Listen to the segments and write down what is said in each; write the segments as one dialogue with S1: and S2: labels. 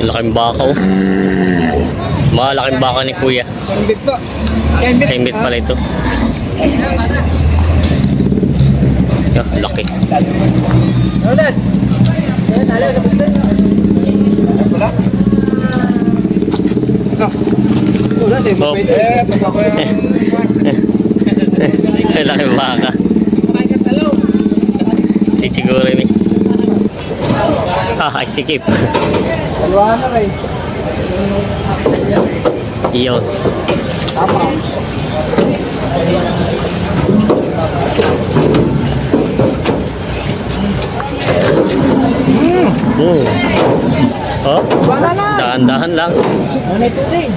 S1: Laking baka oh. Malaking baka ni kuya.
S2: Kaimbit po.
S1: Kaimbit pala ito. Laki.
S2: Ulit.
S1: Oh. Laking baka. Di siguro yun. Ay sikip.
S2: Dalawa na rin.
S1: Iyon.
S2: Tama.
S1: Oh, dahan-dahan lang.
S2: Ano ito din?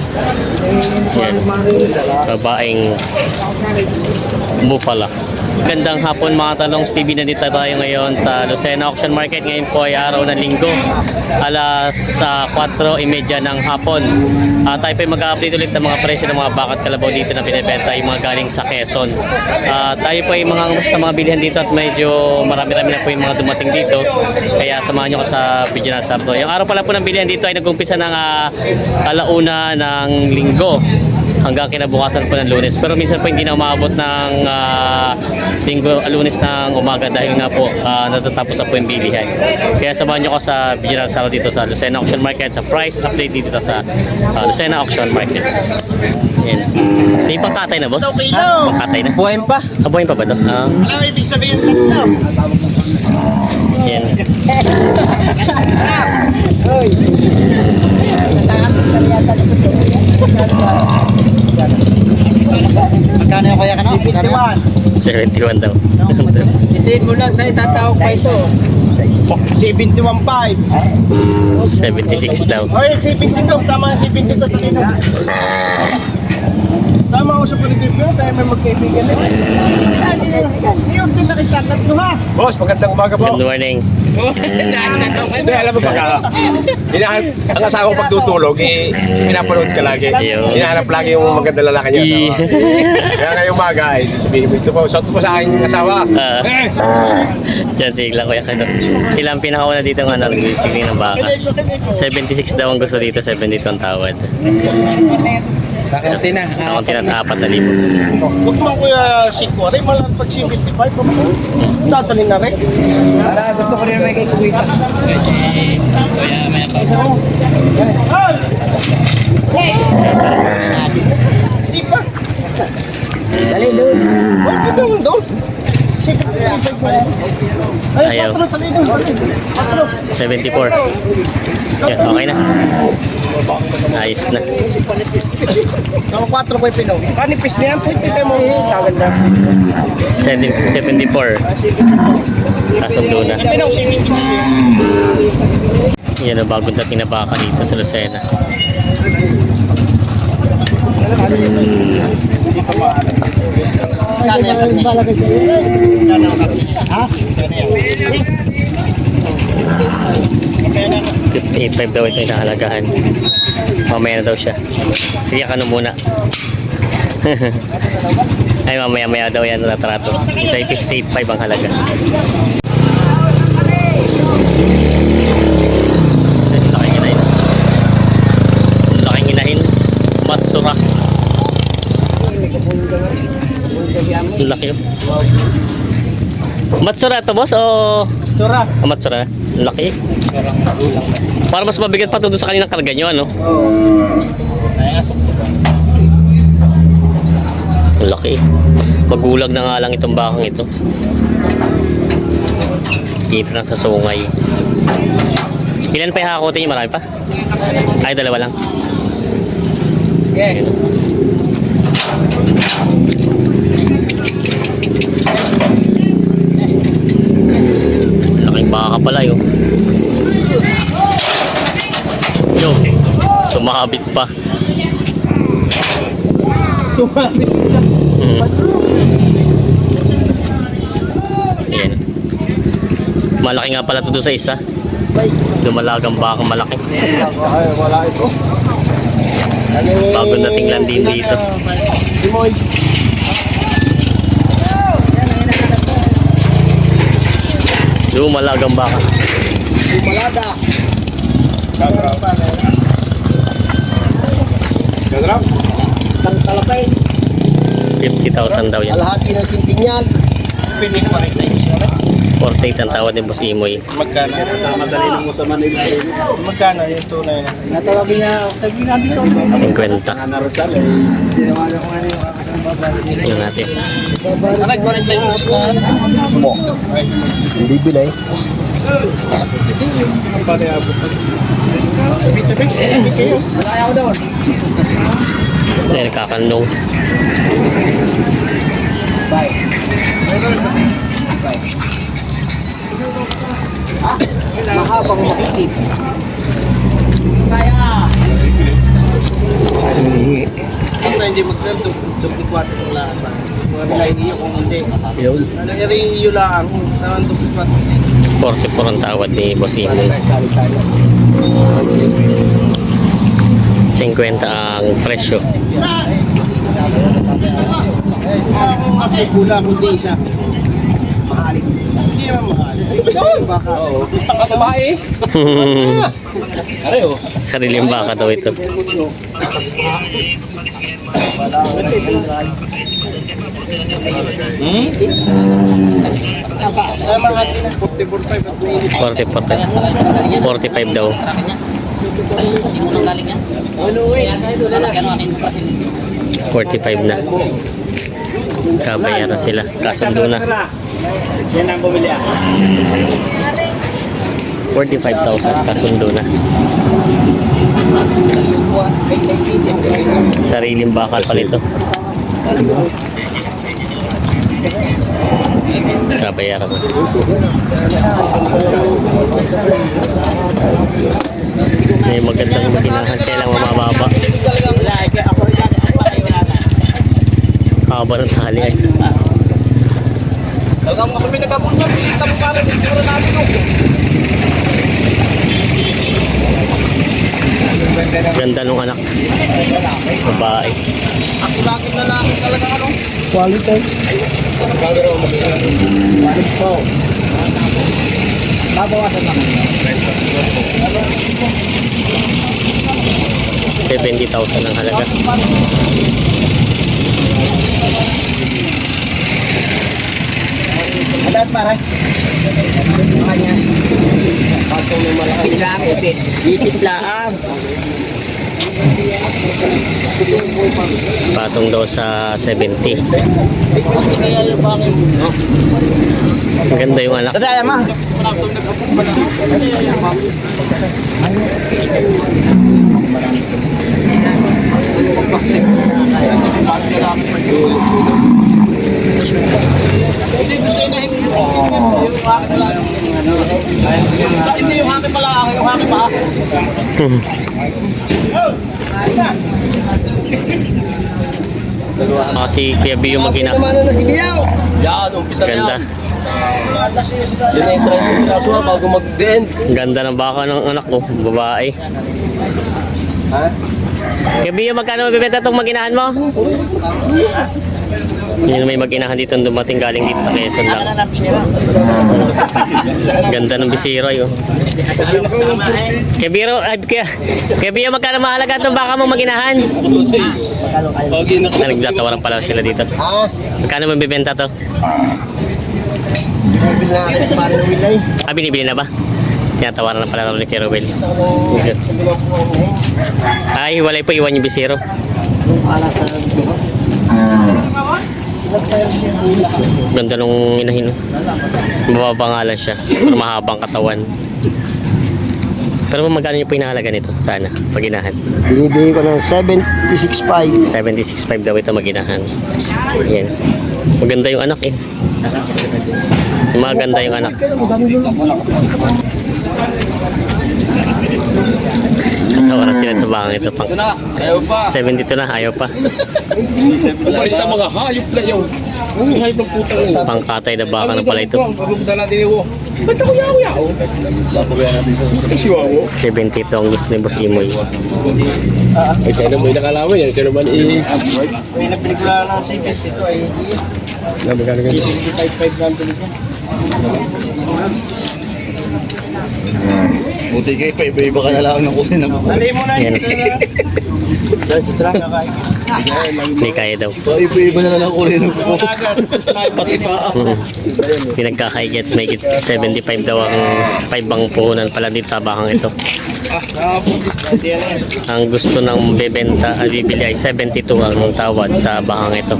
S1: Yan. Babaeng bupala. Gandang hapon mga talong, Stevie, nandito tayo ngayon sa Lucena Auction Market. Ngayon po ay araw ng linggo, alas 4:30 ng hapon. Tayo po ay mag-update ulit ng mga presyo ng mga bakat kalabaw dito na binibenta, yung mga galing sa Quezon. Tayo po ay sa mga bilihan dito at medyo marami-rami na po yung mga dumating dito. Kaya samahan nyo ko sa video na sabto. Yung araw pala po ng bilihan dito ay nag-umpisa ng alauna ng linggo hanggang kinabukasan po ng Lunes. Pero minsan po hindi na umabot ng linggo, Lunes ng umaga dahil nga po natatapos na po yung bilihan. Kaya samahan nyo ko sa video na sabto dito sa Lucena Auction Market, sa price update dito sa Lucena Auction Market. Yan. May pangkatay na, boss? Pangkatay na?
S2: Buhayin pa.
S1: Buhayin pa ba ito?
S2: Ano ibig sabihin tatlo?
S1: Yan.
S2: Hoy. Magkano yung kaya ka na?
S1: 71 daw.
S2: Hindi mo lang tayo tatawag pa ito. 71.5.
S1: 76 daw.
S2: Oy, 72. Tama yung 72 talino. Tama ako sa paligid ko. Tayo may magkaibigan din. Yung din nakitatat ko ha.
S3: Boss, magandang umaga po.
S1: Good morning.
S3: Hindi, alam mo pagka ang asawa ko pagtutulog, pinapanood ka lagi.
S1: Ayun.
S3: Hinahanap lagi yung magandang lalaki niya. Kaya ngayong umaga, sabihin mo, ito po, shout po sa aking asawa.
S1: Yan sila kuya Kado. Sila ang pinakauna dito nga nagtitingin ng baka. 76 daw ang gusto dito, 72 ang tawad.
S2: Kakunti na.
S1: Kakunti na 4,000.
S2: Huwag mo kuya si Kuwari, malang pag 75 pa mo. Tatalin na rin. Para gusto ko rin may kay Kuwita.
S1: Kasi kuya may pa.
S2: Hey! Di pa. Dali doon. Huwag doon doon.
S1: Ayaw. 74. Yan, okay na. Ayos na.
S2: Ang 4 ko yung pinaw. Kanipis na yan. Pwede mo kaganda.
S1: 74. Kasundo na.
S2: Pinaw, 70.
S1: Yan ang bagong dating na baka dito sa Lucena.
S2: Ha?
S1: 58.5 daw ito yung nakalagahan. Mamaya na daw siya. Sige ka na muna. Ay mamaya daw yan natrato. Ito ay 58.5 ang halaga. Laking inahin. Laking inahin. Matsura. Laki yun. Matsura ito boss o?
S2: Tura.
S1: Matsura. Laki. Para mas mabigat pa ito doon sa kaninang karga nyo, ano? Laki. Magulag na nga lang itong bakang ito. Dito na sa sungay. Ilan pa ihakotin nyo? Marami pa? Ay, dalawa lang.
S2: Okay.
S1: Laking baka pala yun. Yo, sumabit pa.
S2: Sumabit pa.
S1: Ayan. Malaki nga pala ito sa isa. Lumalagang baka malaki.
S2: Ay, wala ito.
S1: Bago dating lang din dito. Lumalagang baka.
S2: Lumalaga.
S3: Gadrap?
S2: Isang talapay.
S1: 50,000 daw yan.
S2: Kalahati ng sintinyan. Pinig pa rin tayo siya.
S1: 48 ang tawad ni Boss Imoy.
S2: Magkano? Madali mo sa Manila. Magkano yung tunay na? Natawagin niya, sabi nga dito.
S1: 50.
S2: Tinawagan ko nga yung babae.
S1: Yun natin.
S2: Anak, 40 na. Mo. Hindi bilay. Pare abot. Tabi kayo. Malaya ko daw.
S1: Ayan, kakandong.
S2: Bye. Mahabang makikit. Kaya. Ito hindi magdalo. Duplicate ng lahat. Mga bilay iyo kung hindi.
S1: Yun.
S2: Nangyari iyo lang. Naman duplicate.
S1: 44 ang tawad ni Boss Imoy. 50 ang presyo.
S2: Kung makikula kundi siya. Mahal. Hindi naman mahal. Baka. Gusto ka babae? Areho.
S1: Sariling baka daw ito.
S2: Ay, mga 44.5 at may
S1: 45 daw.
S4: Hindi mo nang galing yan?
S2: ano eh.
S4: Kano akin mo pa sila?
S1: 45 na. Kabayaran sila. Kasundo na.
S2: Yan ang bumili
S1: 45,000 kasundo na. Sariling bakal pala ito. Kabayaran na. May magandang maginahan, kailang mamababa. Haba ng tali ay.
S2: Talagang mga kami nagkapunta, kita mo parang hindi ko namin
S1: Ganda nung anak. Babae.
S2: Ako bakit na lang talaga ano? Quality. Quality po. Babawasan lang.
S1: 70,000 ang halaga.
S2: Alat pare. Kanya. Patong ng malaki lang ipit. Ipit lang.
S1: Patong daw sa 70. Maganda yung anak.
S2: Dadaya ma. Hindi gusto inahin hindi yung hangin pala, yung hangin pa.
S1: Si Kuya Bio mag-ina.
S2: na si Biyaw.
S3: Yan, umpisa na
S1: Ganda.
S3: yan. Yan ay 30 piraso na bago mag-end.
S1: Ganda ng baka ng anak ko. Babae.
S2: Ha?
S1: Kuya Bio, magkano mabibenta itong mag-inahan mo? Yun, may mag-inahan dito dumating galing dito sa Quezon lang. Ganda ng bisiro yun. Kuya Bio, magkano mahalaga itong baka mo mag-inahan? Nagtatawaran pala sila dito.
S2: Ha?
S1: Magkano mabibenta to?
S2: Binibil na akin sa pare ng Wilay.
S1: Binibili na ba? Tinatawaran na pala ni Kuya Robel. Ay, walay po iwan yung bisiro.
S2: Yung pala sa dito.
S1: Ganda nung inahin. Mababangalan siya. Pero mahabang katawan. Pero magkano niyo po inahalaga nito? Sana, pag-inahan.
S2: Binibigay ko ng 76.5.
S1: 76.5 daw ito mag-inahan. Yan. Maganda yung anak eh. Maganda yung anak. Tawaran sila sa bakang ito. Pang
S3: Ayaw pa.
S1: 72 na, ayaw pa.
S3: Umalis na mga hayop na yun. Ang hayop ng putang yun.
S1: Pangkatay na baka na pala ito.
S3: Paglubutan natin yun. Ba't ako yaw-yaw? Sapabayan natin sa kasi wawo.
S1: 72 ang gusto ni Boss Imoy.
S3: Ay, kaya naman yung nakalaman yan. Kaya naman
S2: May napinikula ng CBS ito ay
S3: Nabigyan ka.
S2: 75.5 lang tuloy siya.
S5: Buti kayo pa, iba-iba ka na lang ng kulay ng buko.
S2: Dali mo na
S1: Yan.
S2: ito na.
S1: Hindi kaya daw.
S5: Iba-iba na lang ng kulay ng buko. Pati pa.
S1: Pinagkakaigit, may 75 daw ang 5 bang puhunan pala dito sa bakang ito. Ang gusto ng bebenta, bibili ay 72 ang tawad sa bakang ito.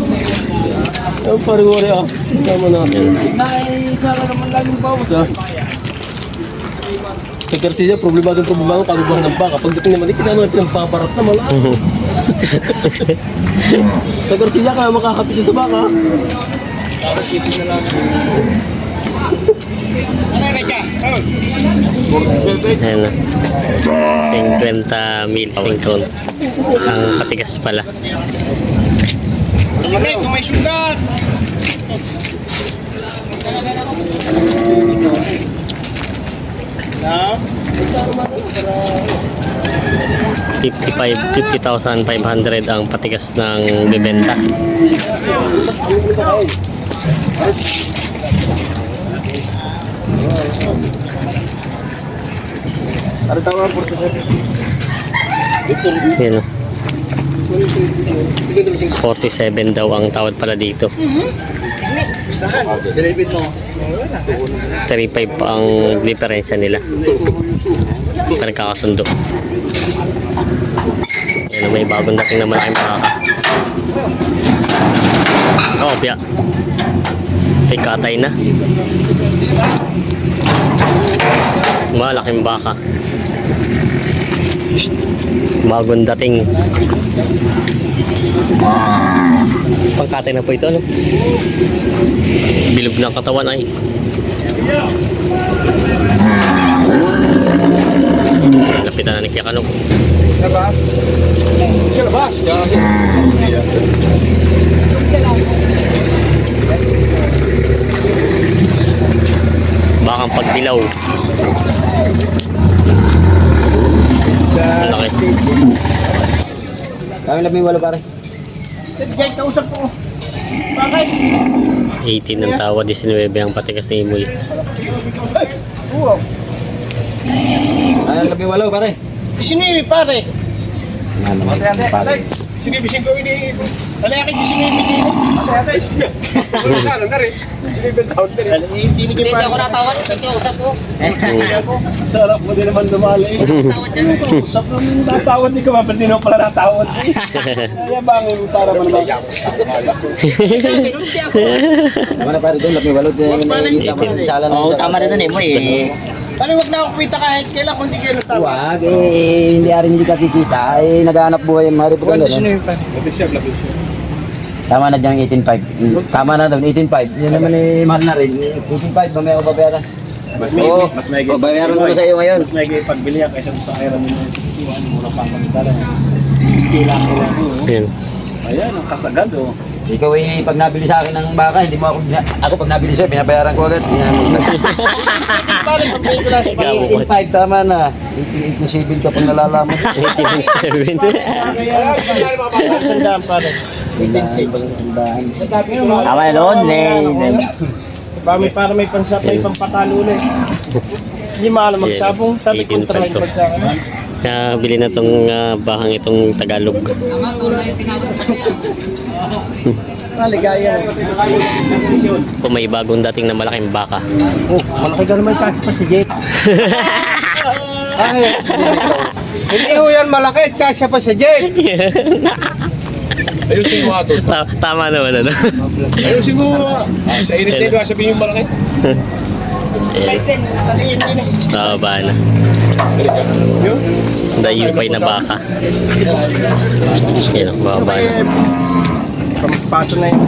S5: Ang pari-wari ah. Tama na.
S2: Naisara naman lang yung bawas.
S5: Sa Garcia, problemado kabubuhan ng baka. Pagdating naman, ikinano yung pinagpaparat naman ah. Sa Garcia, kaya makakapit siya sa baka.
S1: Ayan na. 50 mil singkon. Ang patigas pala.
S2: Ulit, kung may sugat. Na?
S1: 50,500 ang patigas ng bebenta.
S5: Ano tawag ang porto sir?
S1: Yan o. 47 daw ang tawad pala dito.
S5: Silipin mo.
S1: 35 pa ang diferensya nila. Nagkakasundo. Yan, may bagong dating naman ay makaka. Oh, biya. Ay, katay na. Malaking baka. Bagong dating. Pangkatay na po ito, no? Bilog ng katawan ay. Lapitan na ni Kiyakano.
S3: Sa labas.
S1: Bakang pagdilaw. Ang laki.
S5: Kami lang may walo pare.
S2: Jay, kausap ko. Bakit?
S1: 18 ang tawa, 19 ang patigas ni Imoy.
S2: Oo.
S5: Ano lang may walo pare?
S2: Sinimi pare.
S5: Ano naman pare?
S3: Sige, bising ko ini.
S2: Dali akin sinimi din.
S3: Ate. Ano na rin? Sige, taon na rin.
S2: Dali, hindi ni
S4: Hindi
S2: pare.
S4: ako natawad. Hindi ako usap ko.
S5: Sarap mo din naman dumali.
S4: Natawad dyan.
S2: Usap lang.
S5: Natawad di ka ba? Ba't di na pala natawad? Kaya bangin mo para man ba?
S4: Sabi, hindi ako.
S5: Tama na pare doon, lang may walo din naman sala na. Oo, tama na doon eh.
S2: Pare, wag na ako kita kahit kailan kung hindi kayo natawa.
S5: Wag hindi rin hindi ka kikita. Naghahanap buhay mari po
S2: Wala
S5: ganun.
S2: sinimi pare.
S5: Tama na dyan 18.5. Tama na doon 18.5. Yan naman mahal na rin. 18.5 mamaya ko babayaran.
S3: Mas may
S5: babayaran ko na sa iyo ngayon.
S6: Mas may pagbili yan kaysa sa Iron Man. Mura pa ang dala. Kila ko lang yun.
S1: Yan.
S6: Ayan, ang kasagad oh.
S5: Ikaw pag nabili sa akin ng baka, hindi mo ako pag nabili sa'yo, pinabayaran ko agad.
S2: Pare, pagbili ko na sa pare.
S5: 18.5 tama na. 18.7 ka pang nalalaman.
S1: 18.7.
S2: Sandaan pare. 18.6.
S5: Tama na doon,
S2: Bami para may pansapay pampatalo ulit. Hindi maalam magsabong. Sabi ko
S1: 18.5
S2: try
S1: to.
S2: magkakaroon.
S1: Kaya bili na tong bakang itong Tagalog.
S4: Tama, tuloy yung tinawad ko yan.
S2: Maligaya.
S1: Kung may bagong dating na malaking baka.
S2: Oh, malaki ka naman kasi pa si Jet. Ay, hindi ho yan malaki. Kasya pa si Jet.
S3: Ayusin mo ato.
S1: Tama naman ano.
S3: Ayusin mo. Sa init nito, sabihin yung malaki.
S1: Baba na. Dayupay na baka. Yan, baba na.
S2: Pampaso na yung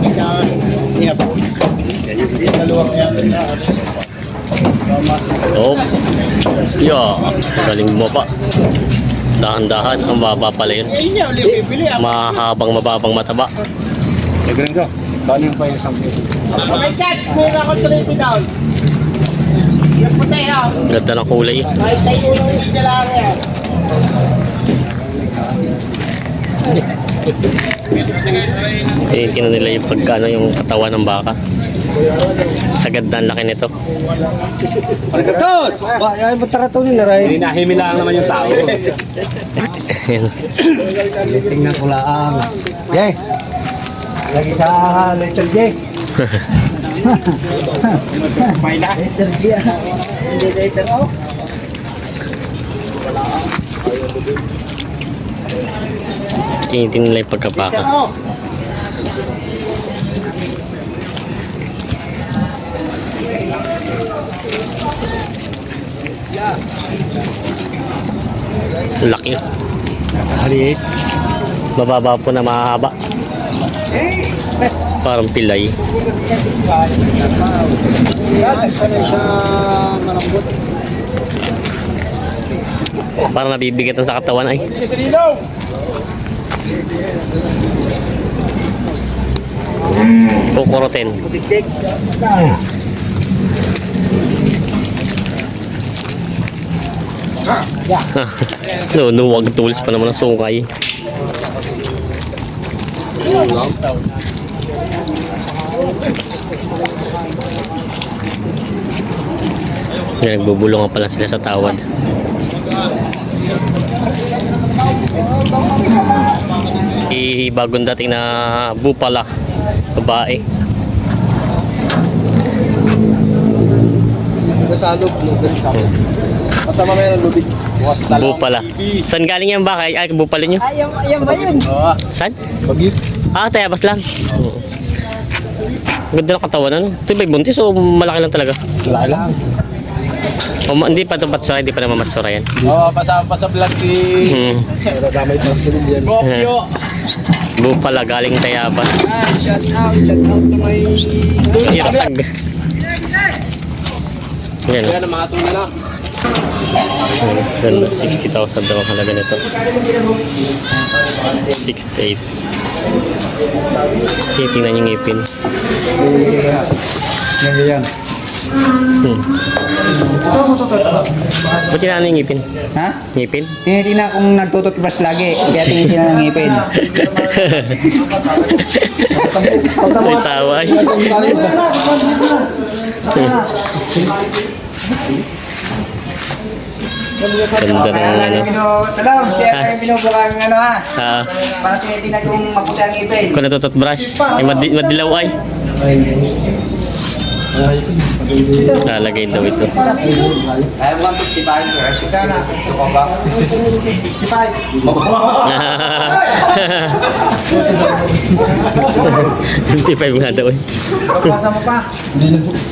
S2: niya po. Yung dalawang yan.
S1: Oh. Yo, galing mo pa. Dahan-dahan, ang baba pala yun.
S2: Eh, niya ulit bibili.
S1: Mahabang mababang mataba.
S3: Ganun ka. Kano yung pa yung 10 pesos?
S2: Okay, catch. Mayroon ako 30 down. Yung puti ha.
S1: Ganda ng kulay.
S2: Kahit tayo yung hindi lang yan.
S1: Tingnan nila yung pagkano yung katawan ng baka. Sagad na ang laki nito.
S2: Pagkatos! Ay, mataratunin na rin.
S6: Hinahimila naman yung tao.
S1: Ayan.
S2: Tingnan ko lang. Jay! Lagi sa letter J. Letter J. Hindi letter O.
S1: Kinitin nila yung pagkapaka. Laki.
S6: Haliit.
S1: Mababa po na mahaba. Parang pilay. Parang nabibigatan sa katawan ay. Kukurutin. No, wag tools pa naman ang sungay. Nagbubulungan pala sila sa tawad. Bagong dating na bupala, babae.
S6: Nasalog. At mamaya ng lubig. Bukas talong.
S1: Bupala. Saan galing yung baka? Ay, bupala nyo?
S7: Ayun ba yun?
S6: Oo.
S1: Saan?
S6: Bagit.
S1: Ah, Tayabas lang. Oo. Ganda ng katawan ano? Ito ba buntis o malaki lang talaga?
S6: Wala lang.
S1: O, hindi pa ito matsura, hindi pa naman matsura yan.
S6: Oo, pasama pa sa vlog si... Pero gamay pa si Lilian. Bokyo!
S1: Bupala galing Tayabas.
S6: Shout out to my...
S1: Iratag. Yan.
S6: Kaya ng mga tuna na.
S1: Ganda, 60,000 daw ang halaga nito. 68. Tingnan yung ngipin.
S2: Yan.
S1: Ba't tinaan yung ngipin?
S2: Ha?
S1: Ngipin?
S2: Tinitingnan kung nagtututbrush lagi. Kaya tinitingnan ng ngipin.
S1: May tawa ay. Ganda ng ano.
S2: Talong, kaya kayo binubukang ano ha.
S1: Ah,
S2: Para tinitingnan kung maputi ang ngipin.
S1: kung natututbrush, ay madilaw ay. Lalagay daw ito.
S2: Ay, 155 sir. Ika na. Ito ko ba? 55.
S1: 55 nga daw eh.
S2: Pagpasa mo pa.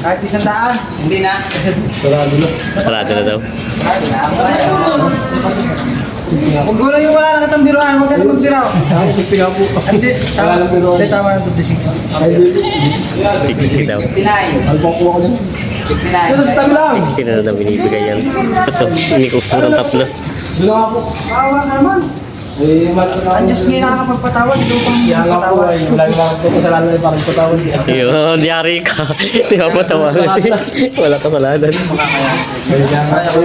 S2: Kahit 100. Hindi na.
S1: Sarado na daw.
S2: Hindi na. Huwag mo lang yung wala nakatang biruan. Huwag ka na magbiraw.
S6: 60 nga po.
S2: Hindi. Tama na 25.
S1: 60 daw.
S2: 59.
S6: Alpong kuha ko din.
S2: 59.
S1: 60 na daw binibigay yan. Ito, hindi ko kurang tatlo.
S6: Doon nga po.
S2: Kawa ka naman.
S6: Eh,
S2: Ang Diyos ngayon nakakapagpatawad. Ito pang
S6: Yan lang po
S2: patawad.
S6: ay wala lang po kasalanan ay parang patawad.
S1: Yun, yari ka. Di ba patawanan? Wala kasalanan.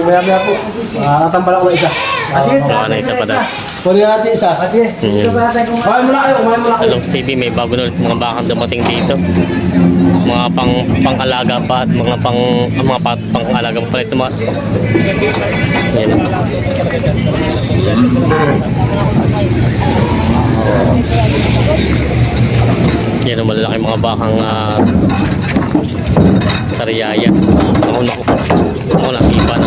S6: Maya po. Nakatambal ako ng isa.
S2: Sige,
S1: Baka na isa pa daw.
S6: Kunin natin isa.
S2: Sige, ito ka natin kung
S6: Kumain mo na kayo, kumain mo na kayo.
S1: Along TV, may bago na ulit mga bakang dumating dito. Mga pang-alaga pa at mga pang-alaga pa ito mga. Yan. Yan ang malalaki mga bakang sariyaya. Ako nakipa na.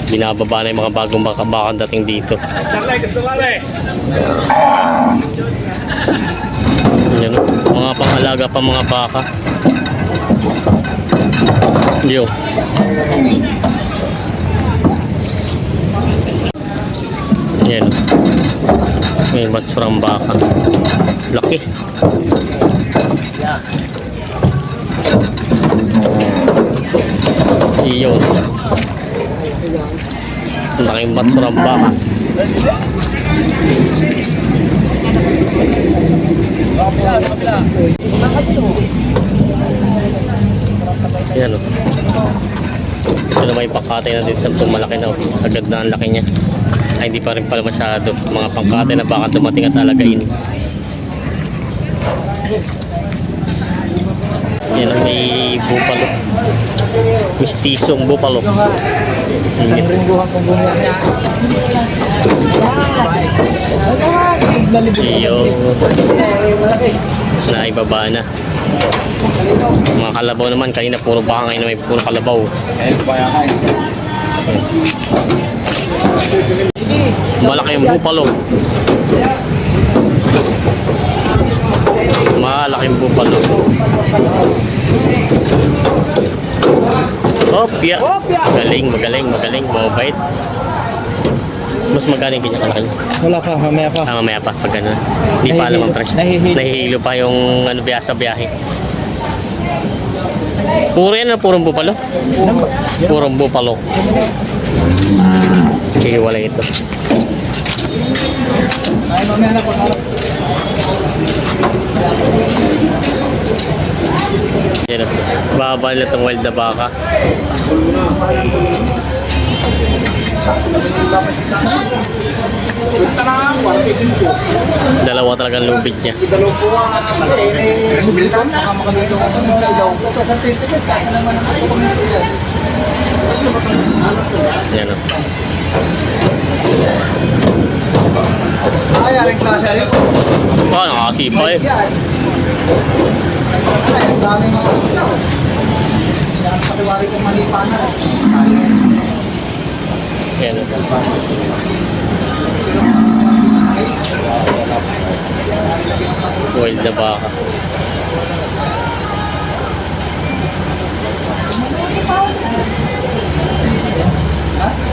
S1: Binababa na yung mga bagong bakang dating dito. Yan, mga pangalaga pa mga baka. Yo. Yan. May matsurang baka. Laki. Iyo. Laking matsurang baka. Yan o. Ito na may pakatay na din sa itong malaki na. Sagad na ang laki niya. Ay hindi pa rin pala masyado. Mga pangkatay na baka dumating at alagain. Yan ang may bupalo. Mistisong bupalo.
S6: Isang ringguhan kong bumili.
S1: Iyo. Naibaba na. Mga kalabaw naman. Kanina puro baka, ngayon may puro kalabaw.
S6: Ayun pa yan kain.
S1: Malaki yung bupalo. Malaking bupalo. Opya. Magaling. Mabait. Mas magaling kanya kalaki.
S6: Wala pa, mamaya pa.
S1: Mamaya pa pag ano. Hindi pa alam ang presyo. Nahihilo pa yung ano sa biyahe. Puro yan na purong bupalo. Purong bupalo. Hihiwalay ito.
S6: Ay, mamaya na po.
S1: Yan o. Bababa nila itong wild na baka. Dalawa talagang lubid niya. Yan o. Oh, nakakasipa eh. Yan o. Wild na baka.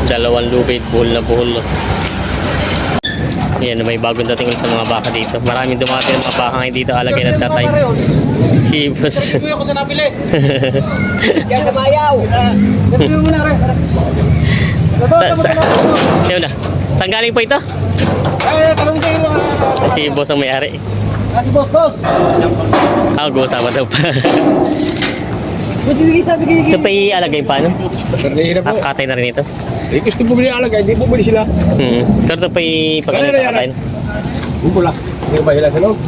S1: Dalawang lubid, buhol na buhol. Yan, may bagong dating ulit sa mga baka dito. Maraming dumating mga baka ngayon dito. Alagay ng tatay. Si Boss.
S2: Kuya ko sa napili. Yan sa bayaw. Gatuloy mo na rin.
S1: Yun na. Saan galing po ito?
S2: Ay, talong kayo mo.
S1: Si Boss ang may-ari.
S2: Si boss.
S1: Go-usama daw pa.
S2: Boss, bigay.
S1: Ito pa ialagay pa, no?
S3: Sarili na po.
S1: Katay na rin ito.
S3: Eh, gusto bumili ng alagay, hindi bumili sila.
S1: Pero ito pa ipagkakita katay.
S3: Bumula. Hindi ba hila sa loob?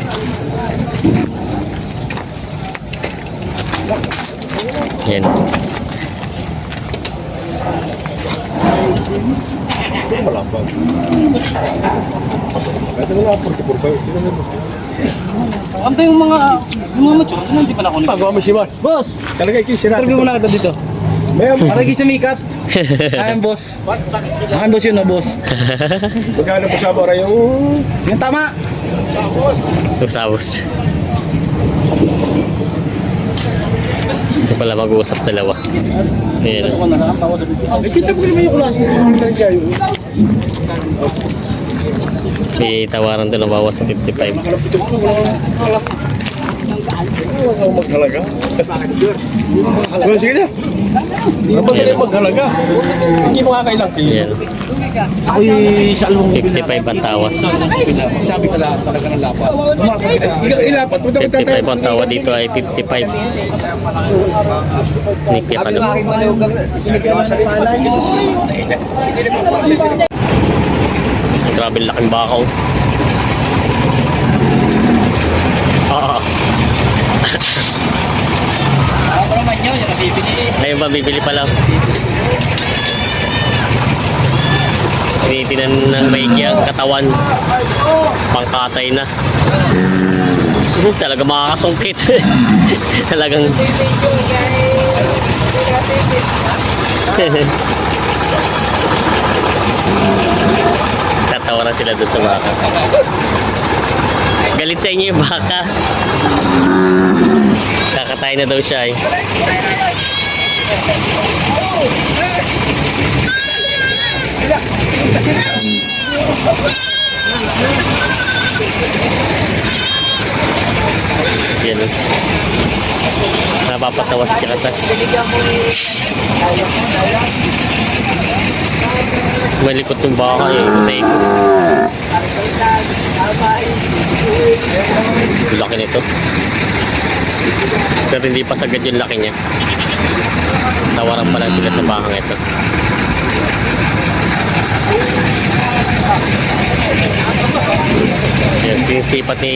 S1: Yan.
S3: Wala pa. Ito na lang, 44 pa.
S2: Ante yung mga macho. Ano hindi pa na kunin?
S3: Pagawa mo si Mar.
S2: Boss,
S3: Talaga kayo sira.
S2: targa mo na kita dito.
S3: Mayam.
S2: Para sa mikat. Ayan, boss. Ayan, boss yun na, boss.
S3: Magkano po sa bara yung...
S2: Yung tama.
S1: Usapos. Ito pala mag-uusap dalawa. Ayan.
S2: Ako na lang, bawas sa bibig.
S3: Eh, kita mo naman yung klase. Yung talaga kayo.
S1: Itawaran doon na bawas sa 55.
S3: Malapit ko. Wala. Wala akong maghalaga. Wala, sige na. Magaling maghalaga. Hindi makakailang kayo.
S1: Ayan.
S2: Ako'y sa along
S1: 55 ang tawas.
S2: Sabi ka lang, talaga ng lapat.
S3: Ilapat.
S1: 55 ang tawa dito ay 55. Nikya ka naman. Grabe laking bakaw. Ayun ba, bibili pa lang. Tinitinan ng maigi ang katawan. Pangkatay na. Talaga makakasungkit. Talagang tatawaran sila doon sa baka. Galit sa inyo yung baka. Kakatay na daw siya eh. Yan o. Napapatawa si Kiratas. Malikot yung baka eh. Matay ko. Laki nito. Pero hindi pa sagad yung laki niya. Tawaran pa lang sila sa bakang ito. Yan, sinisipat ni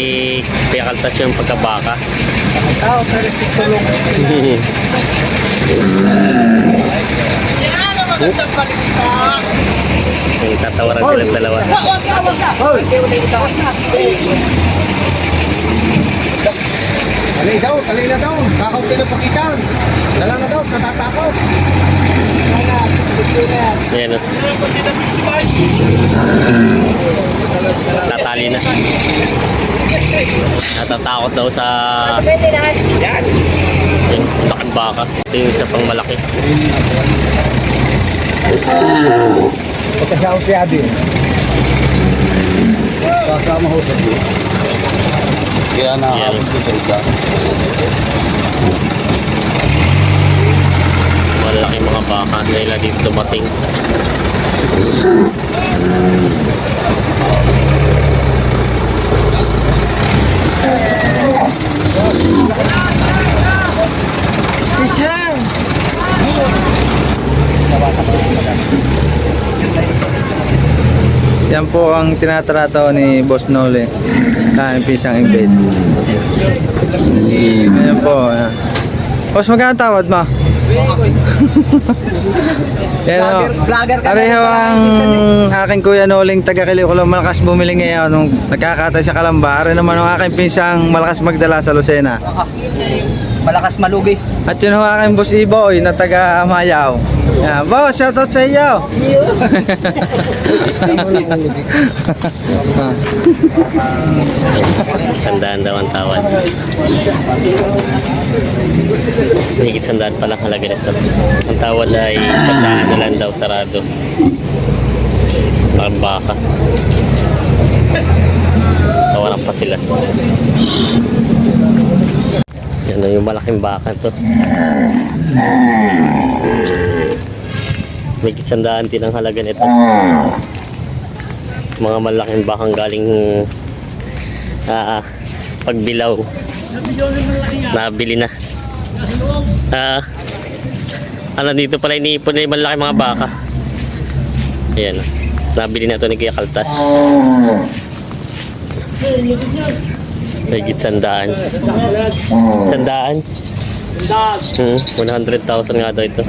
S1: Kuya Kaltas yung pagkabaka.
S2: Tao, pero si tulong.
S1: Yung tatawaran silang dalawa.
S2: Talay na daw. Takaw sila pakitan. Dala na daw, natatakot.
S1: Ayan o. Natali na. Natatakot daw sa yung laking baka. Ito yung isa pang malaki.
S2: Pagkasama si Adi. Kasama ho sa Adi.
S5: Kaya
S1: Ayan.
S5: nakakapit ko sa isa.
S1: Malaking mga baka nila dito dumating.
S2: Isang!
S7: Yan po ang tinatrato ni Boss Nole. Kain pisang embed. Ayan po. Ayan. Boss, magkano tawad mo? Yan o. Pareho ang aking Kuya Noling taga-Kilikulo malakas bumili ngayon nung nagkakatay sa Kalamba. Are naman ang aking pinsang malakas magdala sa Lucena.
S2: Malakas malugi.
S7: At yun ang aking Boss Iboy na taga-Mayaw. Yan. Boss, shoutout sa iyo.
S1: Sandaan daw ang tawad. Higit sandaan pa lang halaga nito. Ang tawad ay sandaan na lang daw sarado. Ang baka. Tawaran pa sila. Yan na yung malaking baka to. May sandaan din ang halaga nito. Mga malaking bakang galing pagbilaw. Nabili na. Ano dito pala iniipon na yung malaking mga baka. Ayan. Nabili na ito ni Kuya Kaltas. Higit sandaan. Sandaan? 100,000 nga daw ito.